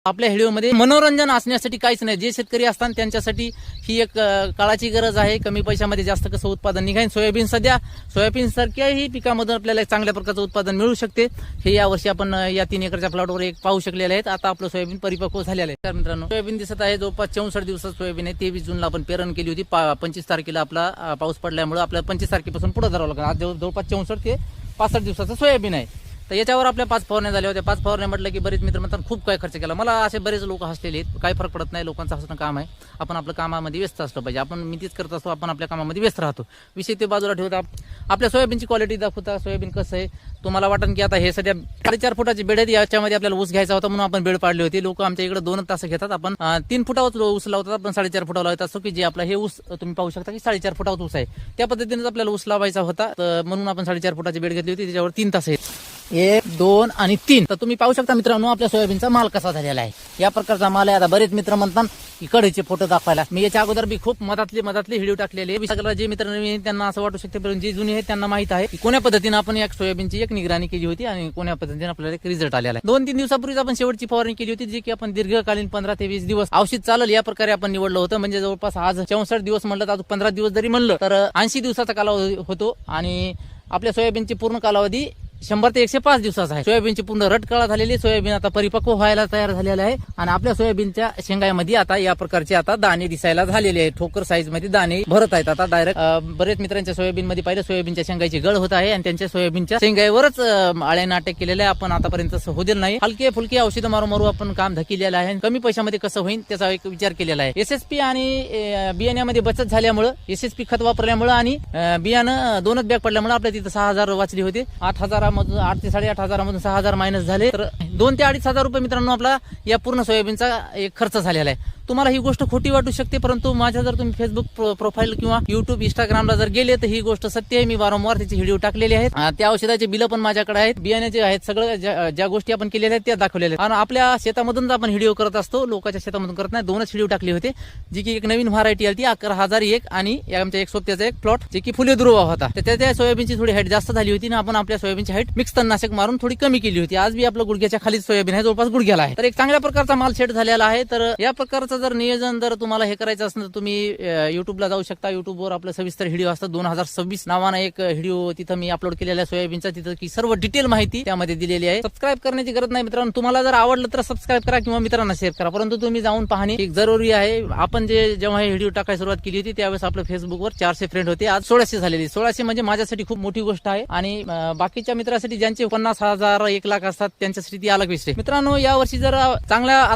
आपल्या व्हिडिओमध्ये मनोरंजन असण्यासाठी काहीच नाही. जे शेतकरी असतात त्यांच्यासाठी ही एक काळाची गरज आहे. कमी पैशामध्ये जास्त कसं उत्पादन निघेल. सोयाबीन सध्या सोयाबीन सारख्याही पिकामधून आपल्याला चांगल्या प्रकारचं उत्पादन मिळू शकते. हे यावर्षी आपण या 3 एकरच्या प्लॉटवर एक पाहू शकलेले आहेत. आता आपलं सोयाबीन परिपक्व झालेलं आहे. तर मित्रांनो सोयाबीन दिसत आहे जवळपास 64 दिवसात सोयाबीन आहे. 23 जूनला आपण पेरण केली होती. 25 तारखेला आपला पाऊस पडल्यामुळे आपल्याला 25 तारखेपासून पुढे धरावं लागेल. आज जवळपास 64 ते 65 दिवसाचं सोयाबीन आहे. तर याच्यावर आपल्या 5 फवारण्या झाल्या होत्या. 5 फवारण्या म्हटलं की बरेच मित्र म्हणतात खूप काय खर्च केला. मला असे बरेच लोक हसलेले आहेत. काही फरक पडत नाही. लोकांचं हसणं काम आहे. आपण आपल्या कामामध्ये व्यस्त असलं पाहिजे. आपण मी तेच करत असतो. आपण आपल्या कामामध्ये व्यस्त राहतो. विषय ते बाजूला ठेवता. आपल्या सोयाबीनची क्वालिटी दाखवता. सोयाबीन कसं आहे तुम्हाला वाटन की आता हे सध्या 4.5 फुटाची बेड आहेत. याच्यामध्ये आपल्याला ऊस घ्यायचा होता म्हणून आपण बेड पाडली होती. लोक आमच्या इकडे 2 तास घेतात. आपण 3 फुटावर ऊस लावतात. आपण 4.5 फुटावर लावत असतो की जे आपला हे ऊस तुम्ही पाहू शकता की 4.5 फुटावर ऊस आहे. त्या पद्धतीनेच आपल्याला ऊस लावायचा होता. म्हणून आपण 4.5 फुटाची बेड घेतली होती. त्याच्यावर 3 तास आहेत. 1, 2 आणि 3. तर तुम्ही पाहू शकता मित्रांनो आपल्या सोयाबीनचा माल कसा झालेला आहे. या प्रकारचा माल आहे. आता बरेच मित्र म्हणतात की कडेचे फोटो दाखवायला. मी याच्या अगोदर बी खूप मधातले व्हिडिओ टाकलेले. सगळं जे मित्र नवीन त्यांना असं वाटू शकते पण जे जुने आहेत त्यांना माहित आहे की कोण्या पद्धतीने आपण एक सोयाबीनची एक निगराणी केली होती आणि कोण्या पद्धतीने आपल्याला एक रिझल्ट आलेला आहे. 2-3 दिवसापूर्वीच आपण शेवटची फवारणी केली होती जी की आपण दीर्घकालीन 15 ते 20 दिवस औषध चालेल या प्रकारे आपण निवडलं होतं. म्हणजे जवळपास आज 64 दिवस म्हणलं तर 15 दिवस जरी म्हणलं तर 80 दिवसाचा कालावधी होतो आणि आपल्या सोयाबीनची पूर्ण कालावधी 100 ते 105 दिवसाचा आहे. सोयाबीनची पूर्ण रटकाळा झालेली. सोयाबीन आता परिपक्व व्हायला तयार झालेला आहे आणि आपल्या सोयाबीनच्या शेंगामध्ये आता या प्रकारचे आता दाणे दिसायला झालेले आहेत. ठोकर साईज मध्ये दाणे भरत आहेत. आता डायरेक्ट बरेच मित्रांच्या सोयाबीन मध्ये पाहिलं सोयाबीनच्या शेंगाची गळ होत आहे आणि त्यांच्या सोयाबीनच्या शेंगावरच आळ्यानं अटॅक केलेलं आहे. आपण आतापर्यंत होतील नाही. हलके फुलके औषधं मारू आपण काम धकिलेलं आहे. कमी पैशामध्ये कसं होईल त्याचा एक विचार केलेला आहे. SSP आणि बियाण्यामध्ये बचत झाल्यामुळे SSP खत वापरल्यामुळे आणि बियाणं 2च बॅग पडल्यामुळे आपल्या तिथं 6,000 वाचली होती. 8,000 8 ते 8,500 मधून 6,000 मायनस झाले. तर 2 ते 2,500 रुपये मित्रांनो आपला या पूर्ण सोयाबीनचा एक खर्च झालेला आहे. तुम्हाला ही गोष्ट खोटी वाटू शकते परंतु माझ्या जर तुम्ही फेसबुक प्रोफाईल किंवा युट्यूब इंस्टाग्रामला जर गेले तर ही गोष्ट सत्य आहे. मी वारंवार त्याचे व्हिडिओ टाकलेले आहेत. त्या औषधाचे बिल पण माझ्याकडे आहेत. बियाण्याचे आहेत. सगळं ज्या गोष्टी आपण केलेल्या आहेत त्या दाखवलेल्या आहेत. आणि आपल्या शेतामधून आपण व्हिडिओ करत असतो. लोकांच्या शेतामधून करत नाही. 2च व्हिडिओ टाकले होते जी की एक नवीन व्हरायटी आली 11,001 आणि आमच्या एक सोबत्याचा एक प्लॉट जे की फुले दुर्वा होता. तर त्या सोयाबीनची थोडी हाईट जास्त झाली होती ना आपण आपल्या सोयाबीनची हाईट मिक्स तणनाशक मारून थोडी कमी केली होती. आज बी आपलं गुडघ्याच्या खाली सोयाबीन आहे. जवळपास गुडघ्याला आहे. तर एक चांगल्या प्रकारचा माल सेट झालेला आहे. तर या प्रकारचं जर नियोजन जर तुम्हाला हे करायचं असेल तर तुम्ही युट्यूबला जाऊ शकता. युट्यूबवर आपलं सविस्तर व्हिडिओ असतात. 2026 नावानं एक व्हिडिओ तिथं मी अपलोड केलेला आहे सोयाबीनचा. तिथं की सर्व डिटेल माहिती त्यामध्ये दिलेली आहे. सबस्क्राईब करण्याची गरज नाही मित्रांनो. तुम्हाला जर आवडलं तर सबस्क्राईब करा किंवा मित्रांना शेअर करा. परंतु तुम्ही जाऊन पाहणे एक जरुरी आहे. आपण जेव्हा हे व्हिडिओ टाकायला सुरुवात केली होती त्यावेळेस आपलं फेसबुकवर 400 फ्रेंड होते. आज 1600 झालेली. 1600 म्हणजे माझ्यासाठी खूप मोठी गोष्ट आहे आणि बाकीच्या मित्रासाठी ज्यांचे 50,000 1 लाख असतात त्यांच्यासाठी ती अलग विषय. मित्रांनो यावर्षी जर चांगल्या